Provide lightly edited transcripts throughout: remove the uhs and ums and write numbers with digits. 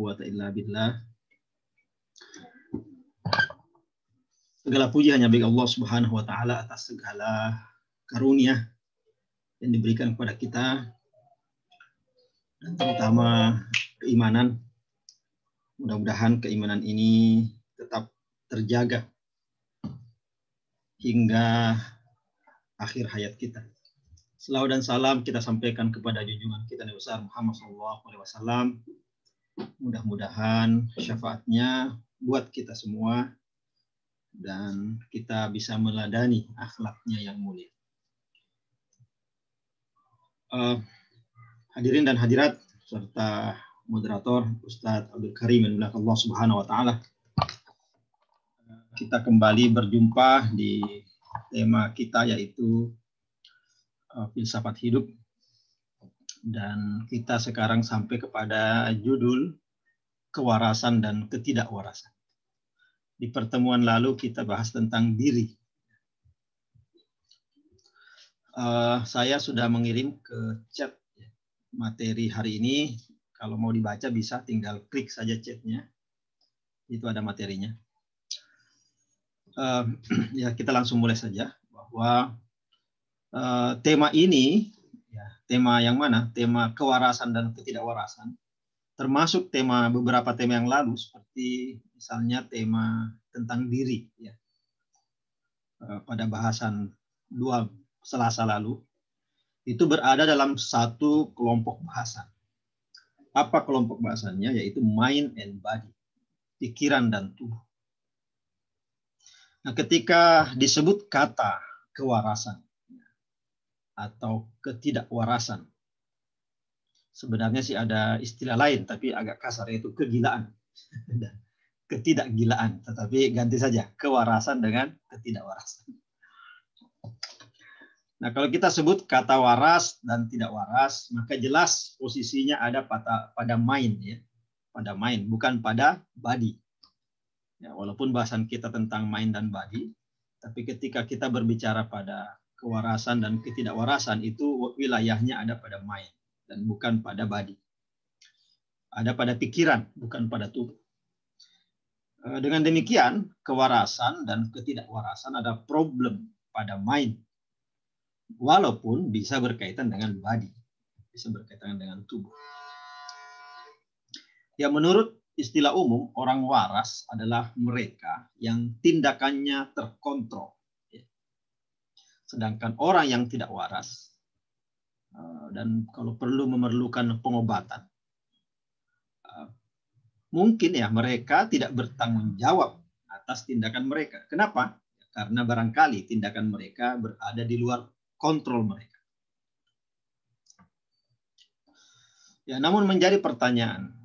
quwata illa billah. Segala puji hanya bagi Allah Subhanahu wa taala atas segala karunia yang diberikan kepada kita, dan terutama keimanan. Mudah-mudahan keimanan ini tetap terjaga hingga akhir hayat kita. Selawat dan salam kita sampaikan kepada junjungan kita Nabi besar Muhammad SAW. Mudah-mudahan syafaatnya buat kita semua dan kita bisa meladani akhlaknya yang mulia. Hadirin dan hadirat serta moderator Ustadz Abdul Karim yang dimuliakan Allah Subhanahu wa taala. Kita kembali berjumpa di tema kita yaitu filsafat hidup, dan kita sekarang sampai kepada judul kewarasan dan ketidakwarasan. Di pertemuan lalu kita bahas tentang diri. Saya sudah mengirim ke chat materi hari ini. Kalau mau dibaca bisa tinggal klik saja chatnya. Itu ada materinya. Ya, kita langsung mulai saja bahwa tema ini, ya, tema yang mana? Tema kewarasan dan ketidakwarasan. Termasuk beberapa tema yang lalu, seperti misalnya tema tentang diri. Ya. Pada bahasan 2 Selasa lalu, itu berada dalam satu kelompok bahasan. Apa kelompok bahasannya? Yaitu mind and body, pikiran dan tubuh. Nah, ketika disebut kata kewarasan atau ketidakwarasan, sebenarnya sih ada istilah lain, tapi agak kasar, yaitu kegilaan. Ketidakgilaan, tetapi ganti saja kewarasan dengan ketidakwarasan. Nah, kalau kita sebut kata waras dan tidak waras, maka jelas posisinya ada pada mind, ya, pada mind, bukan pada body. Ya, walaupun bahasan kita tentang mind dan body, tapi ketika kita berbicara pada kewarasan dan ketidakwarasan, itu wilayahnya ada pada mind dan bukan pada body. Ada pada pikiran, bukan pada tubuh. Dengan demikian, kewarasan dan ketidakwarasan ada problem pada mind. Walaupun bisa berkaitan dengan body, bisa berkaitan dengan tubuh. Ya, menurut istilah umum, orang waras adalah mereka yang tindakannya terkontrol. Sedangkan orang yang tidak waras, dan kalau perlu memerlukan pengobatan, mungkin ya mereka tidak bertanggung jawab atas tindakan mereka. Kenapa? Karena barangkali tindakan mereka berada di luar kontrol mereka. Ya, namun menjadi pertanyaan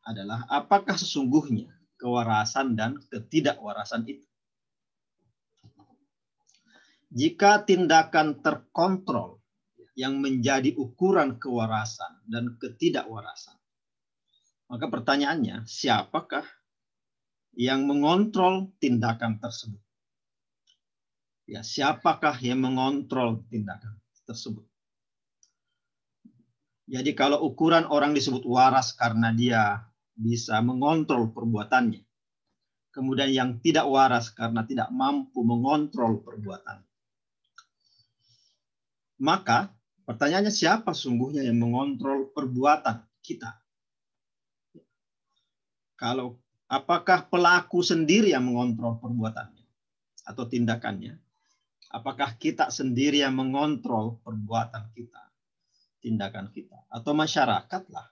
adalah apakah sesungguhnya kewarasan dan ketidakwarasan itu? Jika tindakan terkontrol yang menjadi ukuran kewarasan dan ketidakwarasan, maka pertanyaannya, siapakah yang mengontrol tindakan tersebut? Ya, siapakah yang mengontrol tindakan tersebut? Jadi kalau ukuran orang disebut waras karena dia bisa mengontrol perbuatannya, kemudian yang tidak waras karena tidak mampu mengontrol perbuatannya, maka pertanyaannya, siapa sungguhnya yang mengontrol perbuatan kita? Kalau apakah pelaku sendiri yang mengontrol perbuatannya atau tindakannya? Apakah kita sendiri yang mengontrol perbuatan kita, tindakan kita, atau masyarakatlah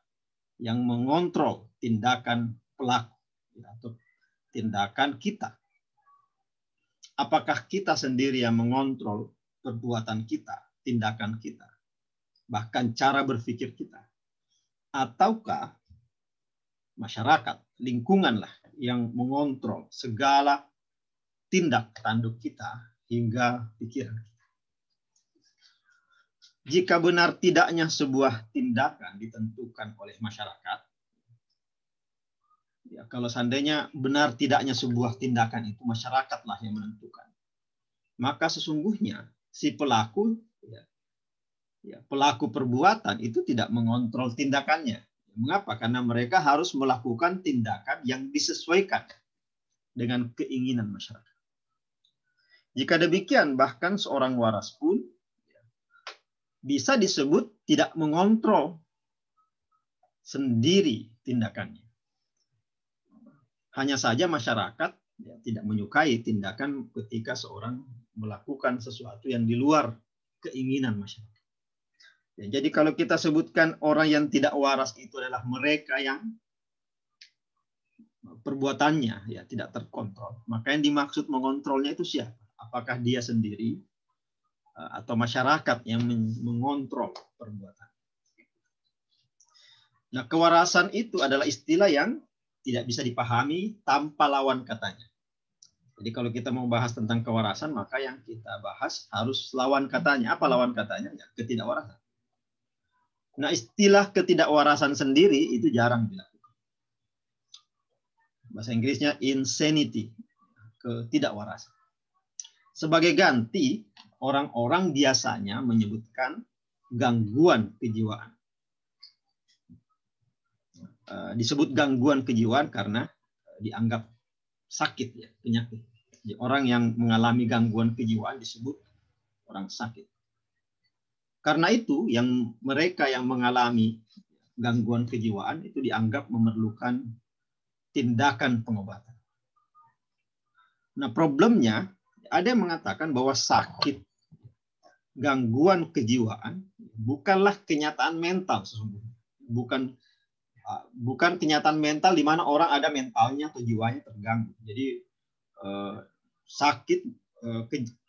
yang mengontrol tindakan pelaku atau tindakan kita? Apakah kita sendiri yang mengontrol perbuatan kita, tindakan kita, bahkan cara berpikir kita? Ataukah masyarakat, lingkunganlah yang mengontrol segala tindak tanduk kita hingga pikiran kita? Jika benar tidaknya sebuah tindakan ditentukan oleh masyarakat, ya, kalau seandainya benar tidaknya sebuah tindakan itu masyarakatlah yang menentukan, maka sesungguhnya si pelaku, ya, pelaku perbuatan itu tidak mengontrol tindakannya. Mengapa? Karena mereka harus melakukan tindakan yang disesuaikan dengan keinginan masyarakat. Jika demikian, bahkan seorang waras pun bisa disebut tidak mengontrol sendiri tindakannya. Hanya saja masyarakat tidak menyukai tindakan ketika seorang melakukan sesuatu yang di luar keinginan masyarakat. Jadi kalau kita sebutkan orang yang tidak waras itu adalah mereka yang perbuatannya tidak terkontrol. Maka yang dimaksud mengontrolnya itu siapa? Apakah dia sendiri atau masyarakat yang mengontrol perbuatan? Nah, kewarasan itu adalah istilah yang tidak bisa dipahami tanpa lawan katanya. Jadi kalau kita mau bahas tentang kewarasan, maka yang kita bahas harus lawan katanya. Apa lawan katanya? Ya, ketidakwarasan. Nah, istilah ketidakwarasan sendiri itu jarang dilakukan. Bahasa Inggrisnya insanity, ketidakwarasan. Sebagai ganti, orang-orang biasanya menyebutkan gangguan kejiwaan. Disebut gangguan kejiwaan karena dianggap sakit, ya, penyakit. Jadi orang yang mengalami gangguan kejiwaan disebut orang sakit. Karena itu, yang mereka yang mengalami gangguan kejiwaan itu dianggap memerlukan tindakan pengobatan. Nah, problemnya ada yang mengatakan bahwa sakit, gangguan kejiwaan bukanlah kenyataan mental sesungguhnya. Bukan kenyataan mental di mana orang ada mentalnya atau jiwanya terganggu. Jadi sakit,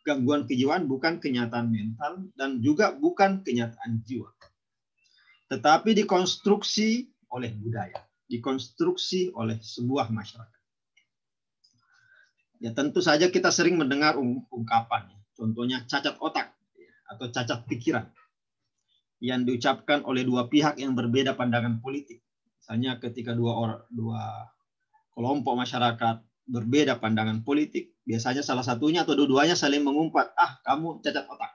gangguan kejiwaan bukan kenyataan mental dan juga bukan kenyataan jiwa. Tetapi dikonstruksi oleh budaya, dikonstruksi oleh sebuah masyarakat. Ya, tentu saja kita sering mendengar ungkapan, contohnya cacat otak atau cacat pikiran yang diucapkan oleh dua pihak yang berbeda pandangan politik. Misalnya ketika dua kelompok masyarakat berbeda pandangan politik, biasanya salah satunya atau dua-duanya saling mengumpat, kamu cacat otak,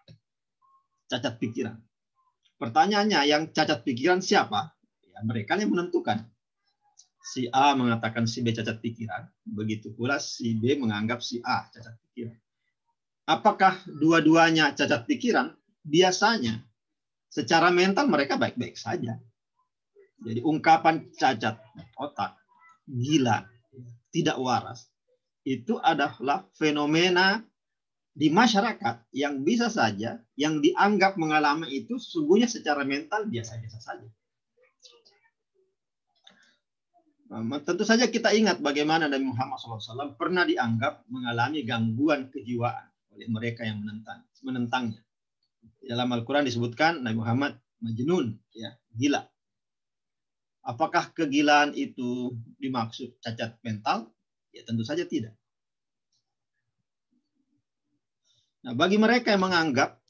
cacat pikiran. Pertanyaannya, yang cacat pikiran siapa? Ya, mereka yang menentukan. Si A mengatakan si B cacat pikiran, begitu pula si B menganggap si A cacat pikiran. Apakah dua-duanya cacat pikiran? Biasanya secara mental mereka baik-baik saja. Jadi ungkapan cacat otak, gila, tidak waras, itu adalah fenomena di masyarakat yang bisa saja yang dianggap mengalami itu sesungguhnya secara mental biasa-biasa saja. Tentu saja kita ingat bagaimana Nabi Muhammad SAW pernah dianggap mengalami gangguan kejiwaan oleh mereka yang menentangnya. Dalam Al-Quran disebutkan Nabi Muhammad majnun, ya, gila. Apakah kegilaan itu dimaksud cacat mental? Ya tentu saja tidak. Nah, bagi mereka yang menganggap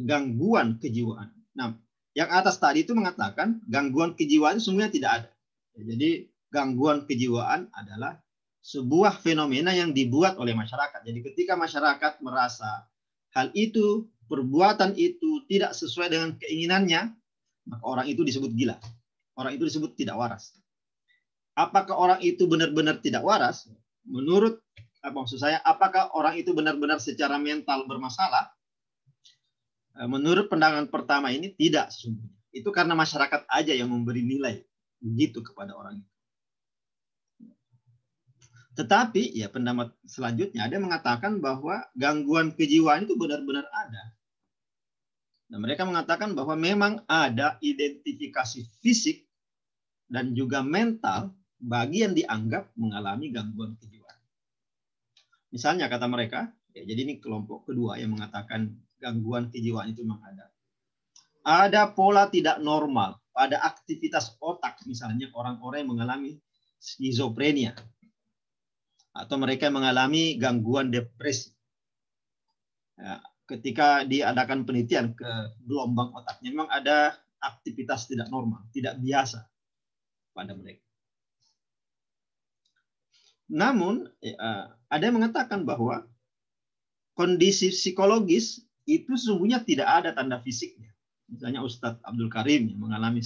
gangguan kejiwaan. Nah, yang atas tadi itu mengatakan gangguan kejiwaan sesungguhnya tidak ada. Jadi gangguan kejiwaan adalah sebuah fenomena yang dibuat oleh masyarakat. Jadi ketika masyarakat merasa hal itu, perbuatan itu tidak sesuai dengan keinginannya, maka orang itu disebut gila. Orang itu disebut tidak waras. Apakah orang itu benar-benar tidak waras? Menurut maksud saya, apakah orang itu benar-benar secara mental bermasalah? Menurut pandangan pertama ini tidak sesungguhnya. Itu karena masyarakat aja yang memberi nilai begitu kepada orang itu. Tetapi ya pendapat selanjutnya ada yang mengatakan bahwa gangguan kejiwaan itu benar-benar ada. Nah, mereka mengatakan bahwa memang ada identifikasi fisik dan juga mental bagi yang dianggap mengalami gangguan kejiwaan. Misalnya kata mereka, ya, jadi ini kelompok kedua yang mengatakan gangguan kejiwaan itu memang ada. Ada pola tidak normal pada aktivitas otak, misalnya orang-orang yang mengalami skizofrenia atau mereka yang mengalami gangguan depresi. Ya, ketika diadakan penelitian ke gelombang otaknya, memang ada aktivitas tidak normal, tidak biasa pada mereka. Namun, ada yang mengatakan bahwa kondisi psikologis itu sesungguhnya tidak ada tanda fisiknya. Misalnya Ustadz Abdul Karim yang mengalami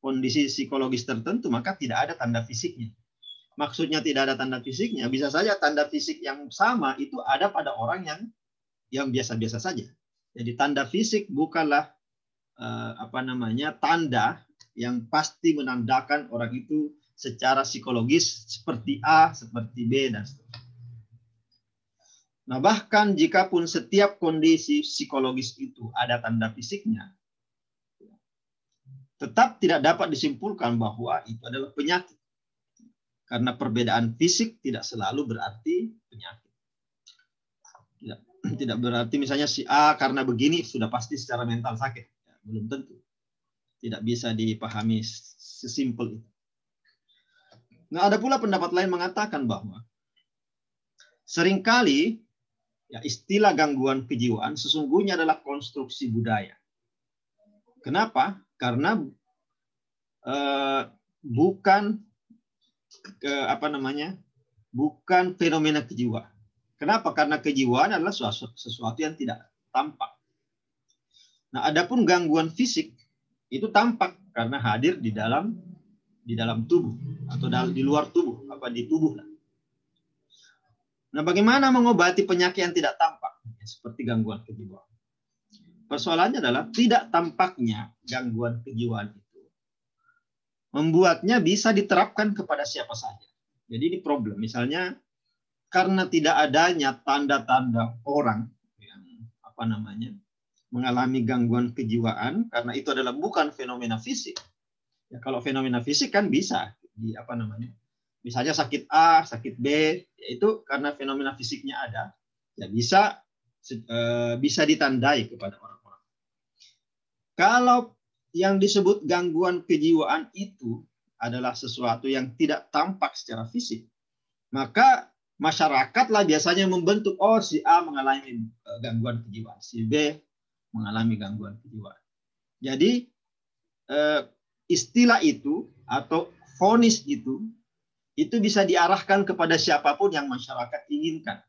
kondisi psikologis tertentu, maka tidak ada tanda fisiknya. Maksudnya tidak ada tanda fisiknya, bisa saja tanda fisik yang sama itu ada pada orang yang biasa-biasa saja. Jadi tanda fisik bukanlah tanda yang pasti menandakan orang itu secara psikologis seperti A, seperti B, dan seterusnya. Nah, bahkan jikapun setiap kondisi psikologis itu ada tanda fisiknya, tetap tidak dapat disimpulkan bahwa itu adalah penyakit. Karena perbedaan fisik tidak selalu berarti penyakit. Tidak berarti misalnya si A karena begini sudah pasti secara mental sakit. Ya, belum tentu. Tidak bisa dipahami sesimpel itu. Nah, ada pula pendapat lain mengatakan bahwa seringkali ya, istilah gangguan kejiwaan sesungguhnya adalah konstruksi budaya. Kenapa? Karena bukan bukan fenomena kejiwaan. Kenapa? Karena kejiwaan adalah sesuatu yang tidak tampak. Nah, adapun gangguan fisik itu tampak karena hadir di dalam tubuh atau di luar tubuh, di tubuh. Nah, bagaimana mengobati penyakit yang tidak tampak seperti gangguan kejiwaan? Persoalannya adalah tidak tampaknya gangguan kejiwaan itu membuatnya bisa diterapkan kepada siapa saja. Jadi ini problem. Misalnya karena tidak adanya tanda-tanda orang yang mengalami gangguan kejiwaan, karena itu adalah bukan fenomena fisik. Ya, kalau fenomena fisik kan bisa misalnya sakit A, sakit B, yaitu karena fenomena fisiknya ada, ya bisa ditandai kepada orang-orang. Kalau yang disebut gangguan kejiwaan itu adalah sesuatu yang tidak tampak secara fisik, maka masyarakatlah biasanya membentuk, oh si A mengalami gangguan kejiwaan, si B mengalami gangguan kejiwaan. Jadi istilah itu atau vonis itu bisa diarahkan kepada siapapun yang masyarakat inginkan.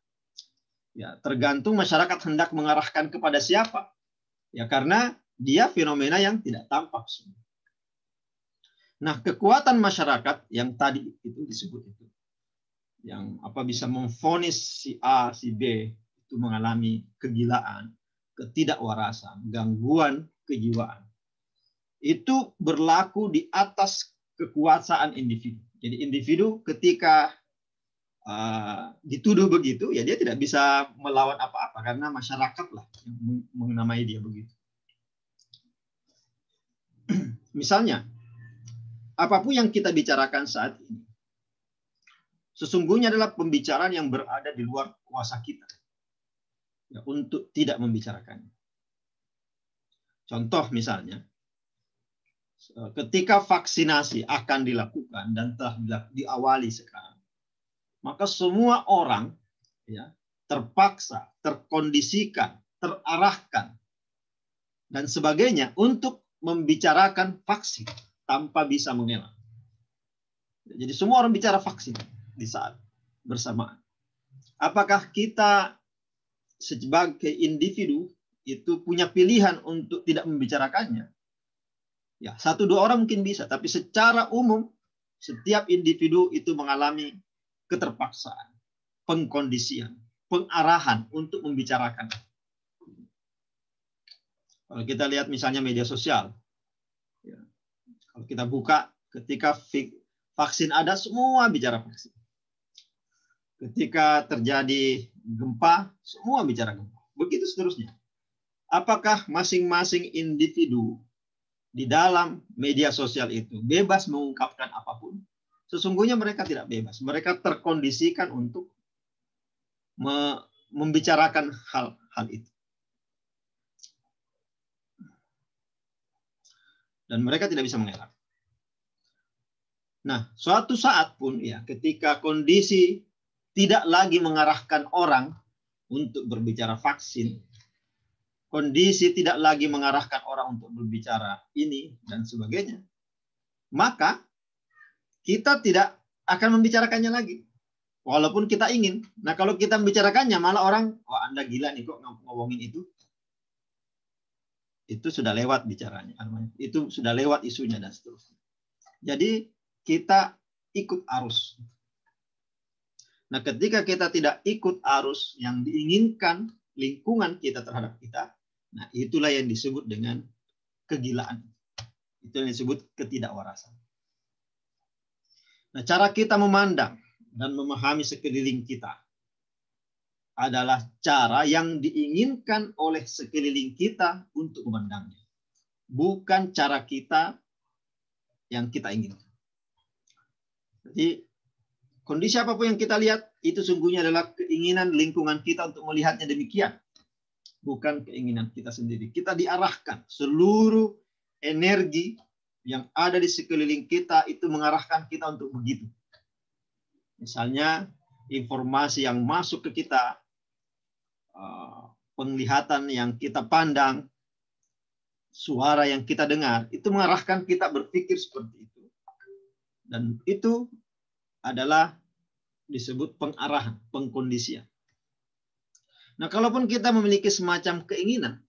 Ya, tergantung masyarakat hendak mengarahkan kepada siapa. Ya, karena dia fenomena yang tidak tampak. Nah, kekuatan masyarakat yang tadi itu disebut itu, yang bisa memvonis si A, si B itu mengalami kegilaan, ketidakwarasan, gangguan kejiwaan, itu berlaku di atas kekuasaan individu. Jadi individu ketika dituduh begitu, ya dia tidak bisa melawan apa-apa karena masyarakatlah yang menamai dia begitu. Misalnya, apapun yang kita bicarakan saat ini, sesungguhnya adalah pembicaraan yang berada di luar kuasa kita ya, untuk tidak membicarakannya. Contoh misalnya, ketika vaksinasi akan dilakukan dan telah diawali sekarang, maka semua orang ya terpaksa, terkondisikan, terarahkan, dan sebagainya untuk membicarakan vaksin tanpa bisa mengelak. Jadi semua orang bicara vaksin di saat bersamaan. Apakah kita sebagai individu itu punya pilihan untuk tidak membicarakannya? Ya, 1-2 orang mungkin bisa, tapi secara umum setiap individu itu mengalami keterpaksaan, pengkondisian, pengarahan untuk membicarakan. Kalau kita lihat misalnya media sosial, ya, kalau kita buka ketika vaksin ada, semua bicara vaksin. Ketika terjadi gempa, semua bicara gempa. Begitu seterusnya. Apakah masing-masing individu di dalam media sosial itu bebas mengungkapkan apapun? Sesungguhnya mereka tidak bebas. Mereka terkondisikan untuk membicarakan hal itu. Dan mereka tidak bisa mengelak. Nah, suatu saat pun ya, ketika kondisi tidak lagi mengarahkan orang untuk berbicara vaksin, kondisi tidak lagi mengarahkan orang untuk berbicara ini dan sebagainya, maka kita tidak akan membicarakannya lagi. Walaupun kita ingin. Nah, kalau kita membicarakannya, malah orang, oh Anda gila nih kok ngomongin itu. Itu sudah lewat bicaranya. Itu sudah lewat isunya dan seterusnya. Jadi kita ikut arus. Nah, ketika kita tidak ikut arus yang diinginkan lingkungan kita terhadap kita, nah itulah yang disebut dengan kegilaan. Itu yang disebut ketidakwarasan. Nah, cara kita memandang dan memahami sekeliling kita adalah cara yang diinginkan oleh sekeliling kita untuk memandangnya. Bukan cara kita yang kita inginkan. Jadi, kondisi apapun yang kita lihat, itu sungguhnya adalah keinginan lingkungan kita untuk melihatnya demikian. Bukan keinginan kita sendiri. Kita diarahkan. Seluruh energi yang ada di sekeliling kita itu mengarahkan kita untuk begitu. Misalnya, informasi yang masuk ke kita, penglihatan yang kita pandang, suara yang kita dengar, itu mengarahkan kita berpikir seperti itu. Dan itu adalah disebut pengarahan, pengkondisian. Nah, kalaupun kita memiliki semacam keinginan,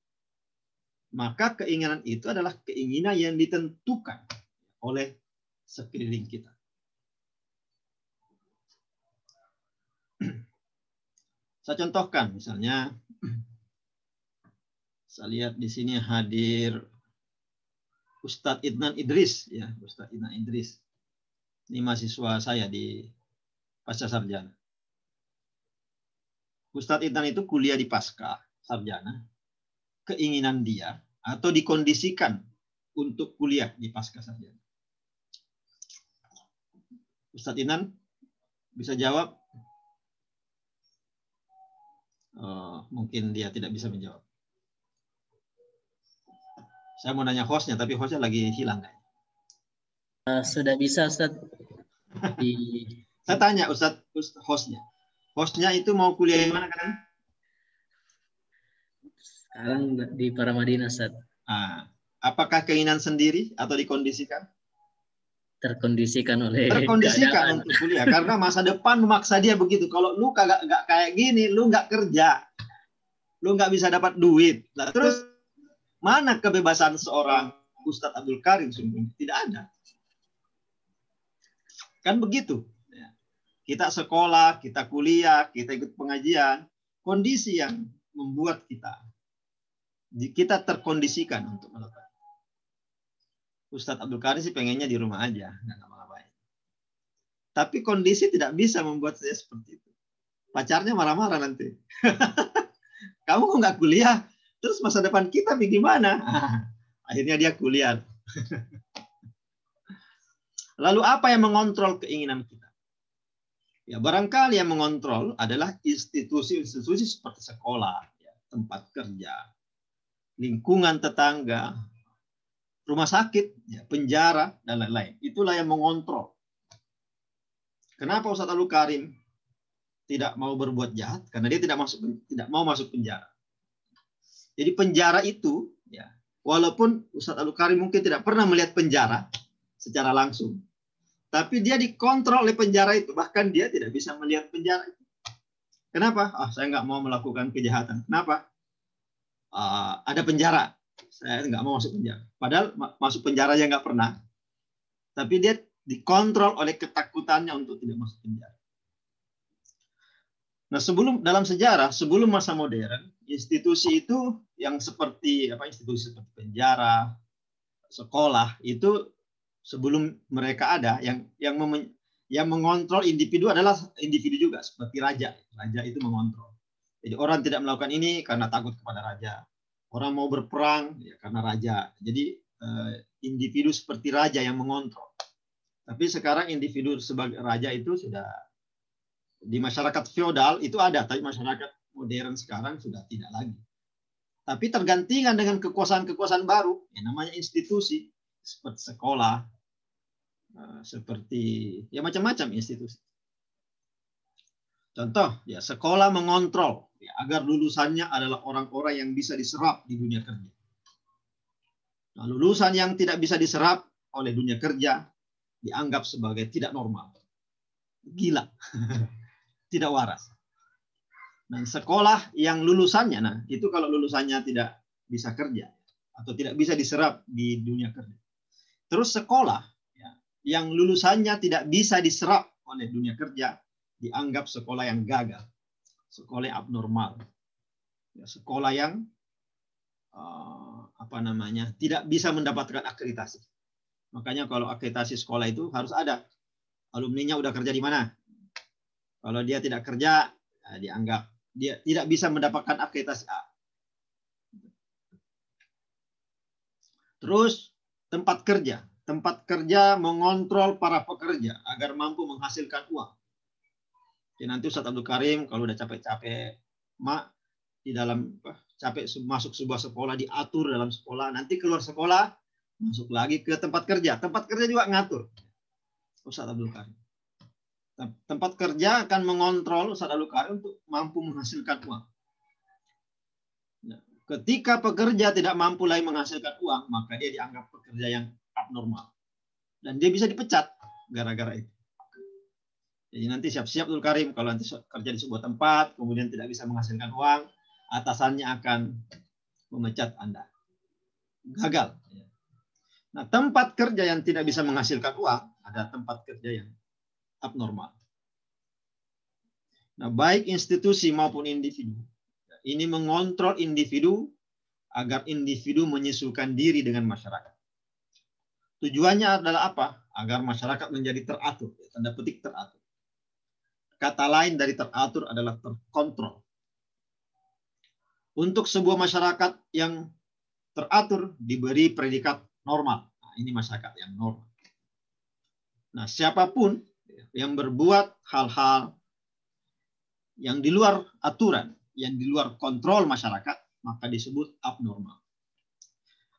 maka keinginan itu adalah keinginan yang ditentukan oleh sekeliling kita. Saya contohkan, misalnya, saya lihat di sini hadir Ustadz Idnan Idris, ya, Ustadz Idnan Idris. Ini mahasiswa saya di Pasca Sarjana. Ustadz Idnan itu kuliah di Pasca Sarjana. Keinginan dia atau dikondisikan untuk kuliah di Pasca Sarjana. Ustadz Idnan bisa jawab? Mungkin dia tidak bisa menjawab. Saya mau nanya hostnya, tapi hostnya lagi hilang. Sudah bisa, Ustadz. Saya tanya Ustadz hostnya. Hostnya itu mau kuliah di mana kan? Sekarang di Paramadina, Ustadz. Apakah keinginan sendiri atau dikondisikan? Terkondisikan oleh Terkondisikan untuk kuliah. Karena masa depan memaksa dia begitu. Kalau lu kagak kayak gini, lu nggak kerja. Lu nggak bisa dapat duit. Nah, terus mana kebebasan seorang Ustadz Abdul Karim? Tidak ada. Kan begitu. Kita sekolah, kita kuliah, kita ikut pengajian. Kondisi yang membuat kita terkondisikan untuk melakukan. Ustadz Abdul Karim sih pengennya di rumah aja, nggak ngapa-ngapain. Tapi kondisi tidak bisa membuat saya seperti itu. Pacarnya marah-marah nanti. Kamu kok nggak kuliah? Terus masa depan kita bagaimana? Akhirnya dia kuliah. Lalu apa yang mengontrol keinginan kita? Ya, barangkali yang mengontrol adalah institusi-institusi seperti sekolah, ya, tempat kerja, lingkungan tetangga, rumah sakit, ya, penjara, dan lain-lain. Itulah yang mengontrol. Kenapa Ustadz Abdul Karim tidak mau berbuat jahat? Karena dia tidak mau masuk penjara. Jadi penjara itu, ya, walaupun Ustadz Abdul Karim mungkin tidak pernah melihat penjara secara langsung, tapi dia dikontrol oleh penjara itu. Bahkan dia tidak bisa melihat penjara itu. Kenapa? Saya nggak mau melakukan kejahatan. Kenapa? Ada penjara. Saya nggak mau masuk penjara. Padahal masuk penjara aja nggak pernah. Tapi dia dikontrol oleh ketakutannya untuk tidak masuk penjara. Nah, dalam sejarah, sebelum masa modern, institusi itu yang seperti institusi seperti penjara, sekolah itu sebelum mereka ada yang mengontrol individu adalah individu juga seperti raja. Raja itu mengontrol. Jadi orang tidak melakukan ini karena takut kepada raja. Orang mau berperang ya karena raja. Jadi individu seperti raja yang mengontrol. Tapi sekarang individu sebagai raja itu sudah di masyarakat feodal itu ada, tapi masyarakat modern sekarang sudah tidak lagi. Tapi tergantikan dengan kekuasaan-kekuasaan baru, yang namanya institusi seperti sekolah, seperti ya macam-macam institusi. Contoh, ya sekolah mengontrol ya, agar lulusannya adalah orang-orang yang bisa diserap di dunia kerja. Nah, lulusan yang tidak bisa diserap oleh dunia kerja dianggap sebagai tidak normal, gila, tidak waras. Nah, sekolah yang lulusannya, nah itu kalau lulusannya tidak bisa kerja atau tidak bisa diserap di dunia kerja. Terus sekolah, ya, yang lulusannya tidak bisa diserap oleh dunia kerja dianggap sekolah yang gagal, sekolah yang abnormal, ya, sekolah yang tidak bisa mendapatkan akreditasi. Makanya kalau akreditasi sekolah itu harus ada alumninya udah kerja di mana. Kalau dia tidak kerja, ya dianggap dia tidak bisa mendapatkan akreditasi A. Terus tempat kerja. Tempat kerja mengontrol para pekerja agar mampu menghasilkan uang. Jadi nanti Ustadz Abdul Karim kalau udah capek-capek di dalam capek masuk sebuah sekolah, diatur dalam sekolah, nanti keluar sekolah masuk lagi ke tempat kerja. Tempat kerja juga ngatur Ustadz Abdul Karim. Tempat kerja akan mengontrol Ustadz Abdul Karim untuk mampu menghasilkan uang. Nah, ketika pekerja tidak mampu lagi menghasilkan uang, maka dia dianggap pekerja yang abnormal. Dan dia bisa dipecat gara-gara itu. Jadi nanti siap-siap Abdul Karim kalau nanti kerja di sebuah tempat, kemudian tidak bisa menghasilkan uang, atasannya akan memecat Anda. Gagal. Nah, tempat kerja yang tidak bisa menghasilkan uang, ada tempat kerja yang abnormal. Nah, baik institusi maupun individu, ini mengontrol individu agar individu menyesuaikan diri dengan masyarakat. Tujuannya adalah apa? Agar masyarakat menjadi teratur, tanda petik teratur. Kata lain dari teratur adalah terkontrol. Untuk sebuah masyarakat yang teratur diberi predikat normal. Nah, ini masyarakat yang normal. Nah, siapapun yang berbuat hal-hal yang di luar aturan, yang di luar kontrol masyarakat, maka disebut abnormal.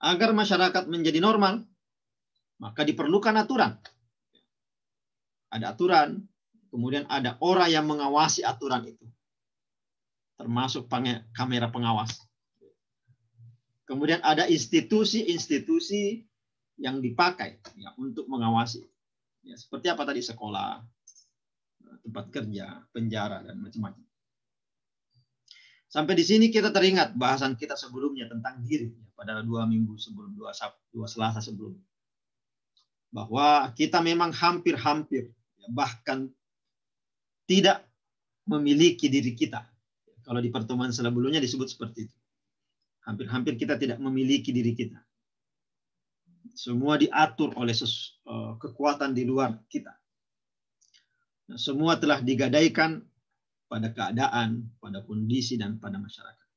Agar masyarakat menjadi normal, maka diperlukan aturan. Ada aturan, kemudian ada orang yang mengawasi aturan itu. Termasuk kamera pengawas. Kemudian ada institusi-institusi yang dipakai ya, untuk mengawasi. Ya, seperti apa tadi, sekolah, tempat kerja, penjara, dan macam-macam. Sampai di sini kita teringat bahasan kita sebelumnya tentang diri. Ya, pada 2 minggu sebelum, 2 Selasa sebelum. Bahwa kita memang hampir-hampir, bahkan tidak memiliki diri kita. Kalau di pertemuan sebelumnya disebut seperti itu. Hampir-hampir kita tidak memiliki diri kita. Semua diatur oleh kekuatan di luar kita. Nah, semua telah digadaikan pada keadaan, pada kondisi, dan pada masyarakat.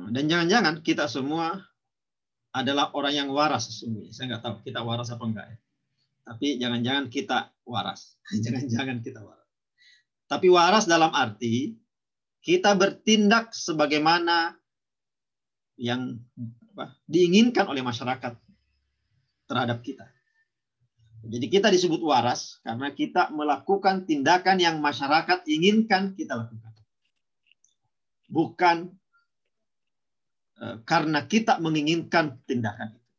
Dan jangan-jangan kita semua adalah orang yang waras sesungguhnya. Saya nggak tahu kita waras apa enggak ya. Tapi jangan-jangan kita waras. Jangan-jangan kita waras. Tapi waras dalam arti kita bertindak sebagaimana yang diinginkan oleh masyarakat terhadap kita. Jadi kita disebut waras karena kita melakukan tindakan yang masyarakat inginkan kita lakukan. Bukan karena kita menginginkan tindakan itu.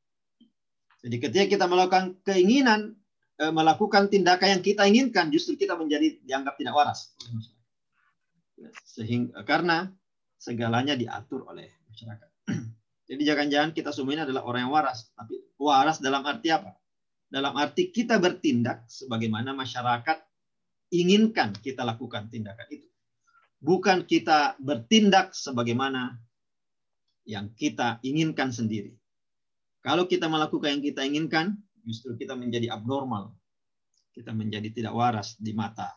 Jadi ketika kita melakukan keinginan, melakukan tindakan yang kita inginkan, justru kita menjadi dianggap tidak waras. Sehingga karena segalanya diatur oleh masyarakat. Jadi jangan-jangan kita semua ini adalah orang yang waras. Tapi waras dalam arti apa? Dalam arti kita bertindak sebagaimana masyarakat inginkan kita lakukan tindakan itu. Bukan kita bertindak sebagaimana yang kita inginkan sendiri. Kalau kita melakukan yang kita inginkan, justru kita menjadi abnormal. Kita menjadi tidak waras di mata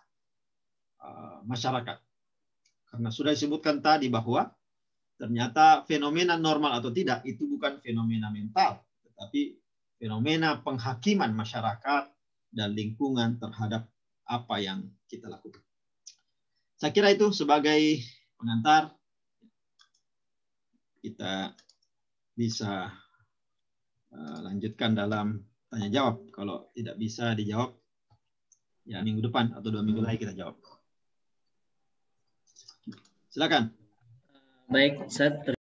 masyarakat. Karena sudah disebutkan tadi bahwa ternyata fenomena normal atau tidak itu bukan fenomena mental, tetapi fenomena penghakiman masyarakat dan lingkungan terhadap apa yang kita lakukan. Saya kira itu sebagai pengantar. Kita bisa lanjutkan dalam tanya jawab. Kalau tidak bisa dijawab, ya minggu depan atau 2 minggu lagi kita jawab. Silakan. Baik, Ustaz.